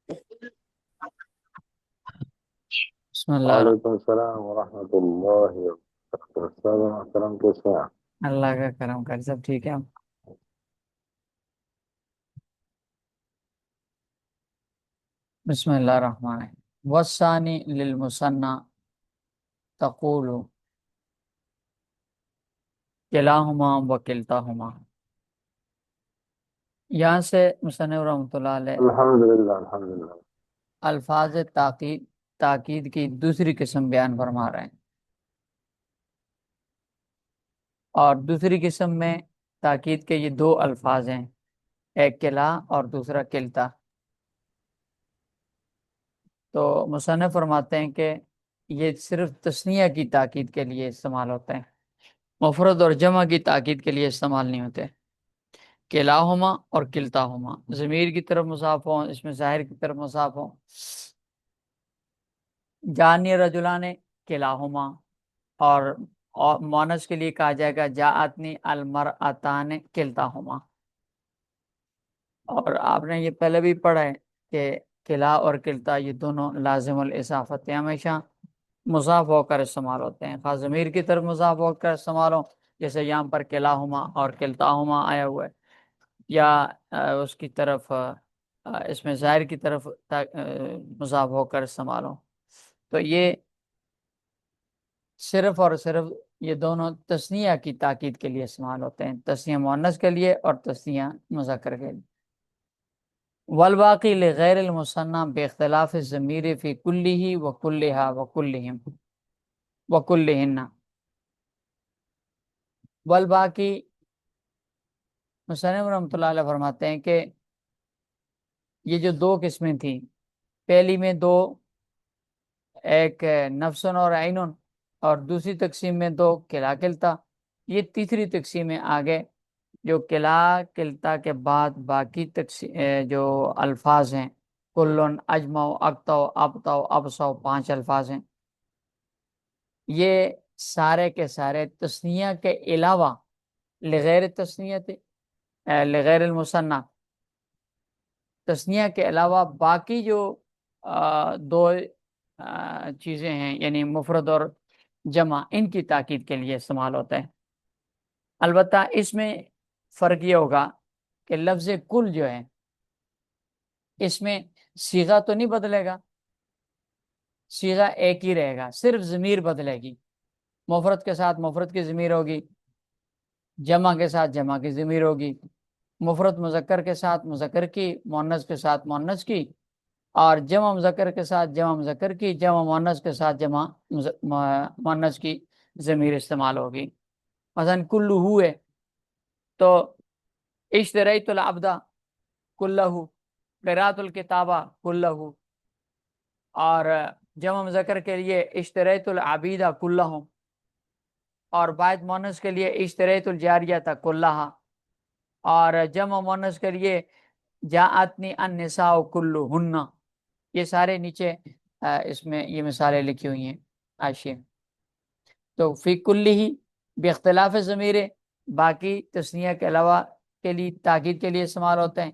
بسم اللہ وعلیکم السلام ورحمۃ اللہ وبرکاتہ۔ السلام علیکم، کیسے ہیں؟ اللہ کا کرم کر سب ٹھیک ہے۔ بسم اللہ الرحمن الرحیم والثانی للمثنى تقول کلاہما وکلتاہما۔ یہاں سے مصنف رحمۃ اللہ علیہ الحمدللہ الحمدللہ۔ الفاظ تاکید کی دوسری قسم بیان فرما رہے ہیں، اور دوسری قسم میں تاکید کے یہ دو الفاظ ہیں، ایک کلا اور دوسرا کلتا۔ تو مصنف فرماتے ہیں کہ یہ صرف تثنیہ کی تاکید کے لیے استعمال ہوتے ہیں، مفرد اور جمع کی تاکید کے لیے استعمال نہیں ہوتے۔ کلاہما اور کلتاہما، ضمیر کی طرف مضاف ہوں، اس میں ظاہر کی طرف مضاف ہوں۔ جانی رجلان کلاہما، اور مونس کے لیے کہا جائے گا جاءتنی المرأتان کلتاہما۔ اور آپ نے یہ پہلے بھی پڑھا ہے کہ کلا اور کلتا یہ دونوں لازم الاضافت ہیں، ہمیشہ مضاف ہو کر استعمال ہوتے ہیں، خاص ضمیر کی طرف مضاف ہو کر استعمال ہو، جیسے یہاں پر کلاہما اور کلتاہما آیا ہوا ہے، یا اس کی طرف اس میں ظاہر کی طرف مضاف ہو کر استعمال ہو۔ تو یہ صرف اور صرف یہ دونوں تثنیہ کی تاکید کے لیے استعمال ہوتے ہیں، تثنیہ مؤنث کے لیے اور تثنیہ مذکر کے لیے۔ والباقی لغیر المثنى باختلاف الضمیر فی کلہ وکلہا وکلہم وکلہن۔ والباقی، مصنف رحمۃ اللہ علیہ فرماتے ہیں کہ یہ جو دو قسمیں تھیں، پہلی میں دو، ایک نفسن اور عینن، اور دوسری تقسیم میں دو کلا کلتا، یہ تیسری تقسیم میں آگے جو کلا کلتا کے بعد باقی جو الفاظ ہیں، کلن، اجمع، اقطع، ابطع، ابصع، 5 الفاظ ہیں، یہ سارے کے سارے تثنیہ کے علاوہ لغیر تثنیت لغیر المثنى، تثنیہ کے علاوہ باقی جو دو چیزیں ہیں، یعنی مفرد اور جمع، ان کی تاکید کے لیے استعمال ہوتا ہے۔ البتہ اس میں فرق یہ ہوگا کہ لفظ کل جو ہے، اس میں صیغہ تو نہیں بدلے گا، صیغہ ایک ہی رہے گا، صرف ضمیر بدلے گی، مفرد کے ساتھ مفرد کی ضمیر ہوگی، جمع کے ساتھ جمع کی ضمیر ہوگی، مفرد مذکر کے ساتھ مذکر کی، مؤنث کے ساتھ مؤنث کی، اور جمع مذکر کے ساتھ جمع مذکر کی، جمع مؤنث کے ساتھ جمع مؤنث کی ضمیر استعمال ہوگی۔ مثلا کلہ ہے تو اشتریت العبد کلہ، قرأت الکتابہ کلہ، اور جمع مذکر کے لیے اشتریت العبید کلہم، اور باعث مؤنث کے لیے اشتریت الجاریۃ کلہا، اور جمع مؤنث کے لیے جاءتنی النساء کلہن۔ یہ سارے نیچے اس میں یہ مثالیں لکھی ہوئی ہیں حاشیے میں۔ تو فی کلہ باختلاف ضمیر، باقی تثنیہ کے علاوہ کے لیے تاکید کے لیے استعمال ہوتے ہیں،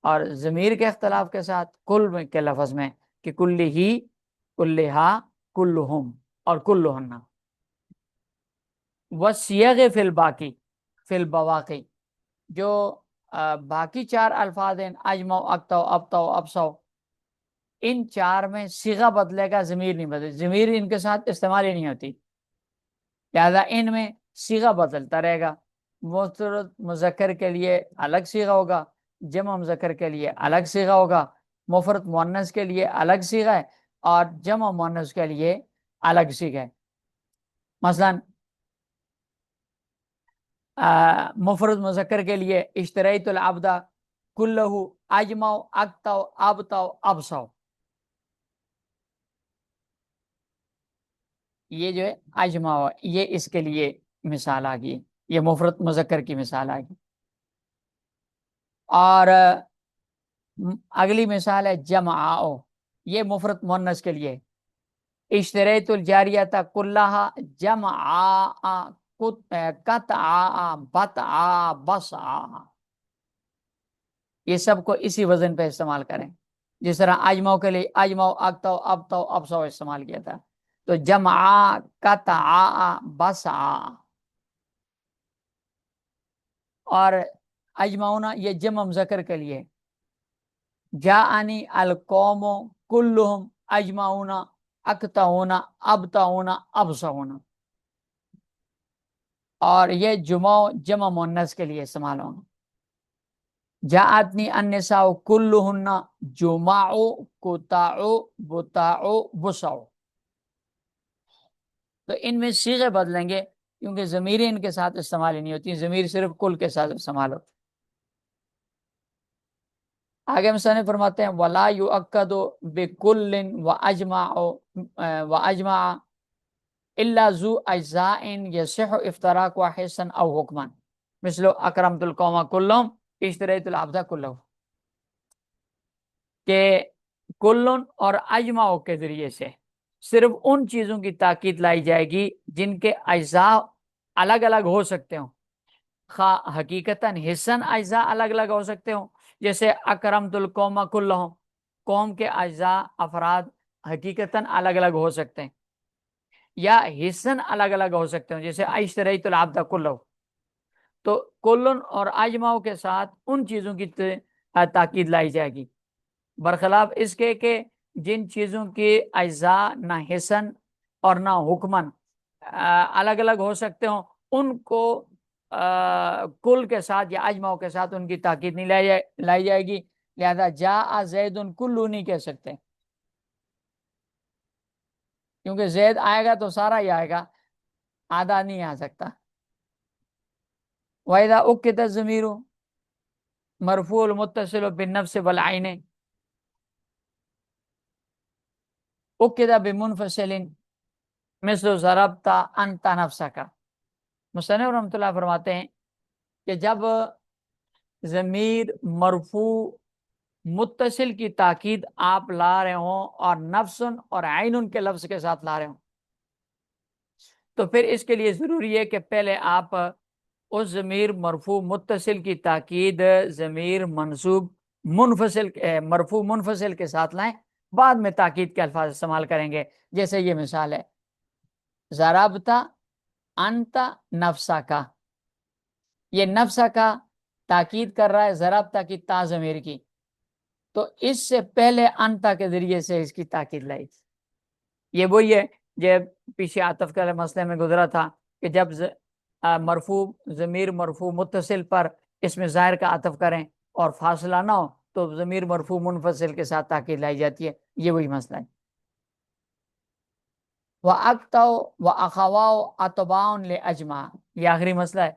اور ضمیر کے اختلاف کے ساتھ کل کے لفظ میں کہ کلہ، کلہا، کلہم اور کلہن۔ والصیغ فی الباقی فی البواقی، جو باقی 4 الفاظ ہیں، اجمع، اقطع، ابطع، ابصع، ان 4 میں صیغہ بدلے گا، ضمیر نہیں بدلے، ضمیر ان کے ساتھ استعمال ہی نہیں ہوتی، لہذا ان میں صیغہ بدلتا رہے گا۔ مفرد مذکر کے لیے الگ صیغہ ہوگا، جمع مذکر کے لیے الگ صیغہ ہوگا، مفرد مؤنث کے لیے الگ صیغہ ہے، اور جمع مؤنث کے لیے الگ صیغہ ہے۔ مثلا مفرد مذکر کے لیے اشتریت العبد کلہ اجمع، اقطع، ابطع، ابصع، یہ جو ہے اجمع، یہ اس کے لیے مثال آ گئی، یہ مفرد مذکر کی مثال آ گئی۔ اور اگلی مثال ہے جمع، یہ مفرد مؤنث کے لیے، اشتریت الجاریۃ کلہا جمع، قطع، بطع، بصع، یہ سب کو اسی وزن پہ استعمال کریں۔ جس طرح اجماؤ کے لیے اجماؤ، اکتو، ابتو، ابسو استعمال کیا تھا. تو جمع، قطع، بسع. اور اجمعونا یہ جمع مذکر کے لیے، جاءنی القوم کلہم اجمعونا اکتعونا ابتعونا ابسعونا. اور یہ جمع مؤنث کے لیے استعمال ہونا. جاءتنی النساء کلہن جمعو قطعو بتعو بسعو. تو ان میں صیغے بدلیں گے کیونکہ ضمیریں ان کے ساتھ استعمال ہی نہیں ہوتی، ضمیر صرف کل کے ساتھ استعمال ہوتی. آگے مصنف فرماتے ہیں ولا یؤکد بکل واجمع الا ذو اجزاء یصح افتراق حسا او حکما مثل اکرمت القوم کلهم اشتریت العبد کلہ. کہ کلن اور اجمع کے ذریعے سے صرف ان چیزوں کی تاکید لائی جائے گی جن کے اجزاء الگ الگ ہو سکتے ہوں، حقیقتاً حسن اجزاء الگ الگ ہو سکتے ہوں. جیسے اکرمت القوم کلہم، قوم کے اجزاء افراد حقیقتاً الگ الگ ہو سکتے ہیں، یا حسن الگ الگ ہو سکتے ہیں جیسے اشتریت العبد کلہ. تو کلن اور اجماؤ کے ساتھ ان چیزوں کی تاکید لائی جائے گی، برخلاف اس کے کہ جن چیزوں کی اجزاء نہ حسن اور نہ حکمن الگ الگ ہو سکتے ہوں ان کو کل کے ساتھ یا اجماؤ کے ساتھ ان کی تاکید نہیں لائی جائے گی. لہذا جاء زید کلو نہیں کہہ سکتے کیونکہ زید آئے گا تو سارا ہی آئے گا، آدھا نہیں آ سکتا. وَإِذَا أُكِّدَ الضَّمِيرُ مرفوع المتصل بالنفس والعین اُكِّدَ بمنفصل مثل ضربت انت نفسک. مصنف رحمۃ اللہ فرماتے ہیں کہ جب ضمیر مرفوع متصل کی تاکید آپ لا رہے ہوں اور نفسن اور عین کے لفظ کے ساتھ لا رہے ہوں تو پھر اس کے لیے ضروری ہے کہ پہلے آپ اس ضمیر مرفوع متصل کی تاکید ضمیر منصوب مرفوع منفصل کے ساتھ لائیں، بعد میں تاکید کے الفاظ استعمال کریں گے. جیسے یہ مثال ہے ضربت انت نفسا کا، یہ نفسا کا تاکید کر رہا ہے ضربت کی تا ضمیر کی، تو اس سے پہلے انتا کے ذریعے سے اس کی تاکید لائی. یہ وہی ہے جو پیچھے عطف کے مسئلے میں گزرا تھا کہ جب مرفوع ضمیر مرفوع متصل پر اس میں ظاہر کا عطف کریں اور فاصلہ نہ ہو تو ضمیر مرفوع منفصل کے ساتھ تاکید لائی جاتی ہے. یہ وہی مسئلہ ہے. وَأَقْتَوْ وَأَخَوَاوْ أَتْبَاعٌ لِأَجْمَعَ، یہ آخری مسئلہ ہے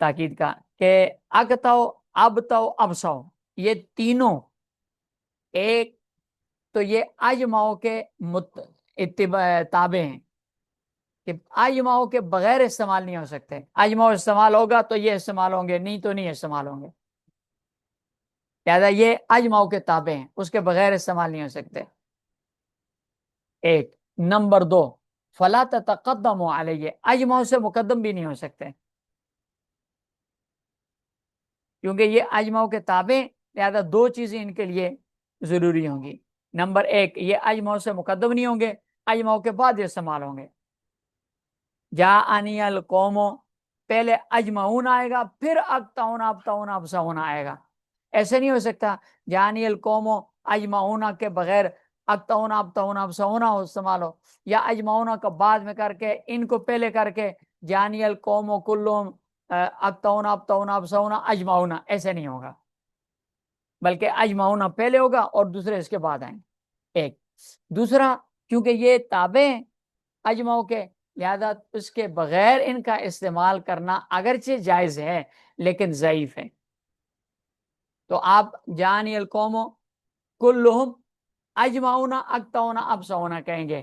تاکید کا کہ اقتو، ابتو، ابسو یہ تینوں ایک تو یہ اجماؤ کے تابع ہیں کہ اجماؤ کے بغیر استعمال نہیں ہو سکتے. اجماؤ استعمال ہوگا تو یہ استعمال ہوں گے، نہیں تو نہیں استعمال ہوں گے. لہذا یہ اجماؤ کے تابع ہیں، اس کے بغیر استعمال نہیں ہو سکتے. ایک نمبر دو فلا تتقدم علیہ، اجماؤ سے مقدم بھی نہیں ہو سکتے کیونکہ یہ اجماؤ کے تابع، لہذا دو چیزیں ان کے لیے ضروری ہوں گی. نمبر ایک یہ اجماؤ سے مقدم نہیں ہوں گے، اجماؤ کے بعد یہ استعمال ہوں گے. جاءنی القوم پہلے اجمعون آئے گا پھر اقطعون ابطعون ابصعون آئے گا. ایسے نہیں ہو سکتا جاءنی القوم اجمعون کے بغیر اقطعون ابطعون ابصعون استعمال ہو، یا اجمعون کا بعد میں کر کے ان کو پہلے کر کے جاءنی القوم کلهم اقطعون ابطعون ابصعون اجمعون، ایسے نہیں ہوگا بلکہ اجمعون پہلے ہوگا اور دوسرے اس کے بعد آئیں. ایک دوسرا کیونکہ یہ تابع ہیں اجماؤ کے، لہذا اس کے بغیر ان کا استعمال کرنا اگرچہ جائز ہے لیکن ضعیف ہے. تو آپ جانی القوم کلہم اجمعون اقطعون ابصعون کہیں گے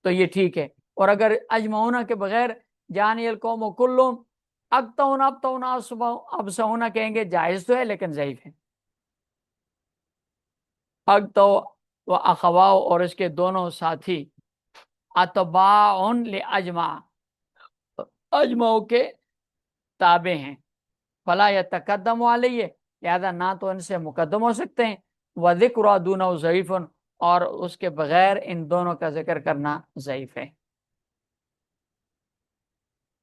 تو یہ ٹھیک ہے، اور اگر اجمعون کے بغیر جانی القوم کلہم اقطعون ابطعون ابصعون کہیں گے جائز تو ہے لیکن ضعیف ہے. اقطع و اخواو اور اس کے دونوں ساتھی اتباع لاجمع اجماؤ کے تابع ہیں، فلا یتقدم علیہ لہذا نہ تو ان سے مقدم ہو سکتے ہیں وذکر دونہ ضعیف، اور اس کے بغیر ان دونوں کا ذکر کرنا ضعیف ہے۔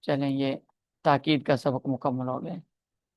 چلیں یہ تاکید کا سبق مکمل ہو گئے۔